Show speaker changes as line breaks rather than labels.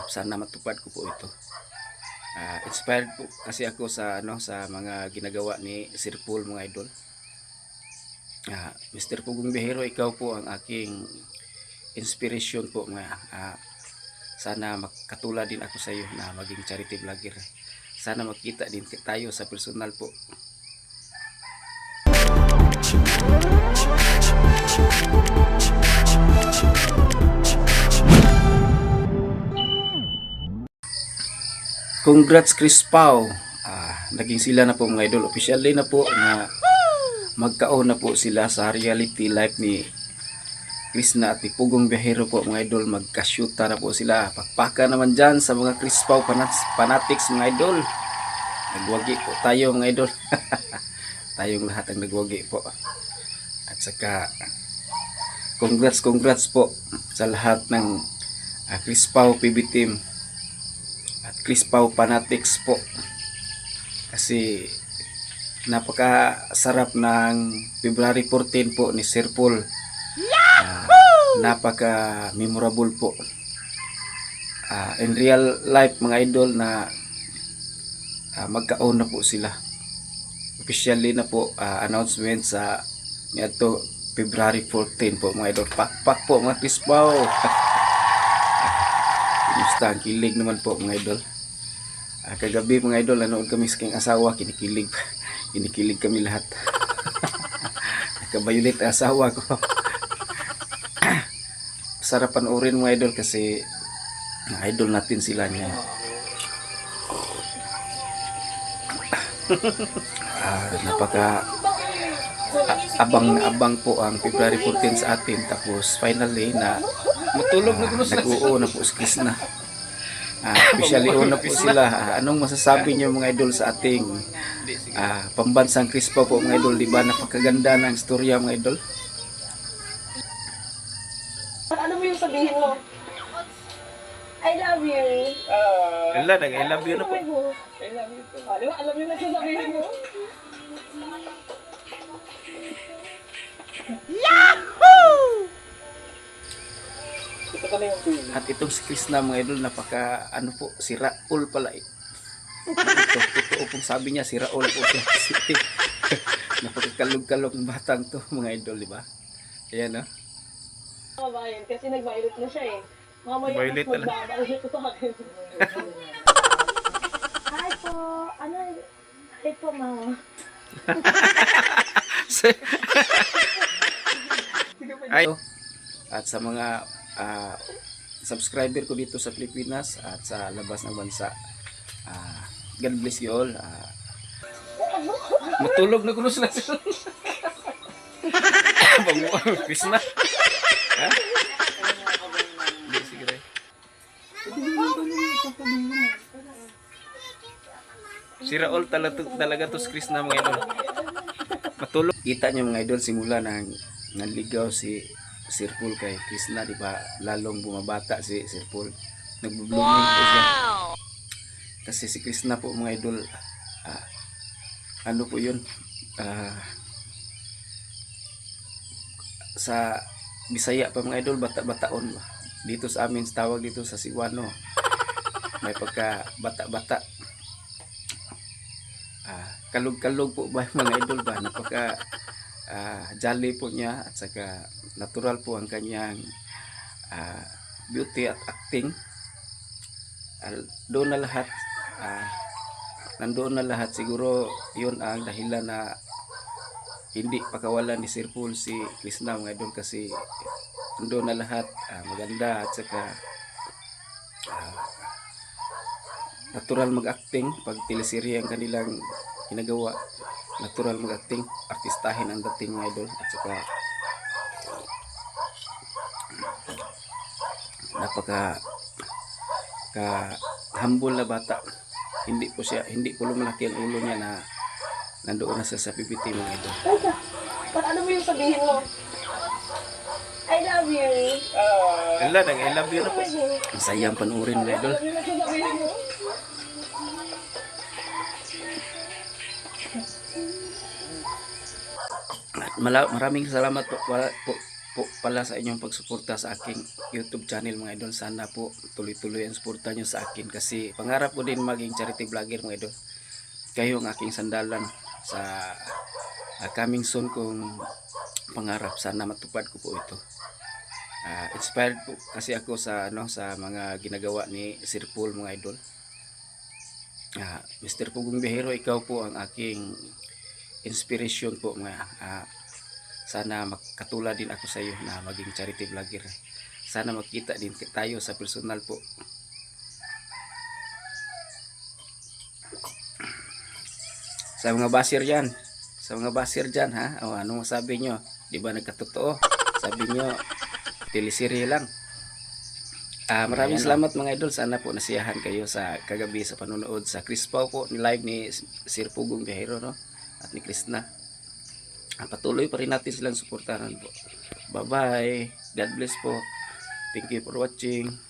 sana matupad ko po ito. Inspired po kasi ako sa sa mga ginagawa ni Sir Paul, mga idol. Mr. Pugong Bihero, ikaw po ang aking inspiration po, sana makatulad din ako sa iyo na maging charity vlogger. Sana makita din tayo sa personal po. Congrats Chris Pao. Naging sila na po, mga idol. Officially na po na magkaon na po sila sa reality life ni Krishna at Pugong Bihero po, mga idol. Magkasyuta na po sila. Pakpaka naman dyan sa mga Chris Pao fanatics, mga idol. Nagwagi po tayo, mga idol. Tayong lahat ang nagwagi po. At saka congrats po sa lahat ng Chris Pao PB team at Chris Pao fanatics po. Kasi napakasarap ng February 14 po ni Sir Paul. Napaka memorable po. In real life, mga idol, na magkaon na po sila. Officially na po announcement sa niadto February 14 po, mga idol. Pakpak po, mga Chris Pao. Kumusta ang kilig naman po, mga idol. Kagabi, mga idol, nanood kami sa king asawa, kinikilig kami lahat. Nakabayulit ang asawa ko. Sarap panoorin, mga idol, kasi idol natin sila niya. Napaka abang po ang February 14 sa atin. Tapos finally na nag-uo na po si Krishna. Officially na po sila. Anong masasabi niyo, mga idol, sa ating pambansang Chris Pao po, mga idol? Diba napakaganda ng istorya, mga idol?
Ano mo yung sabihin mo? I love you.
Wala, I love you na po.
I love you too. Alam mo na sasabihin mo?
Yahoo!
At itong si Krishna, mga idol, napaka po, si Raul pala. Totoo pong sabi niya, si Raul po siya. Napakakalog-kalog ng batang to, mga idol, di ba? Ayan, no?
Bayan, kasi nag-violet na siya eh. Mamaya
Violet
mas magbabalit sa akin. Hi po. Hi po, mama.
Ay, at sa mga subscriber ko dito sa Pilipinas at sa labas ng bansa, God bless you all. Matulog na kuno sila. Pis na. Si Raul talaga to si Krishna, mga idol. Matulog. Kita niyo, mga idol, simula nang nanligaw si Sir Paul kay Krishna, di ba? Lalong bumabata si Sir Paul. Nagbo-blooming po siya. Kasi si Krishna po, mga idol, ano po yun? Sa Bisaya pa, mga idol, bata-bataon. Dito sa amin, tawag dito sa Siwano, may pagka bata-bata. Kalog-kalog po ba, mga idol ba? Napaka jolly po niya, at saka natural po ang kanyang beauty at acting. Doon na lahat, nandoon na lahat. Siguro yun ang dahilan na hindi pakawalan ni Sir Paul si Krishna, mga idol, kasi nandoon na lahat. Maganda, at saka natural mag-acting. Pag teleserye ang kanilang ginagawa, natural mag-acting, artistahin ang dating, mga idol. At saka napaka humble na bata. Hindi po lumalaki ang ulo niya na nandoon na sa PPT, mga idol.
Ano mo yung sabihin mo? I love you.
Wala, I love you na po. Ang sayang panuorin, mga idol.
Alam mo na sasabihin mo?
Maraming salamat po po pala sa inyong pagsuporta sa aking YouTube channel mga idol. Sana po tuloy-tuloy ang suporta nyo sa akin kasi pangarap ko din maging charity vlogger mga idol. Kayo ang aking sandalan sa coming soon kong pangarap. Sana matupad ko po ito. Inspired po kasi ako sa sa mga ginagawa ni Sir Paul mga idol. Mr. Pugong Bihero, ikaw po ang aking inspiration po mga sana makatulad din ako sa iyo na maging charity vlogger. Sana makita din tayo sa personal po. Sa mga basir dyan, anong sabi nyo? Di ba nagkatotoo? Sabi nyo, teleserye lang. Maraming salamat mga idol. Sana po nasiyahan kayo sa kagabi sa panonood sa Chris Pao po ni live ni Sir Pugong Bihero at ni Krishna. Patuloy pa rin natin silang suportahan po. Bye bye. God bless po. Thank you for watching.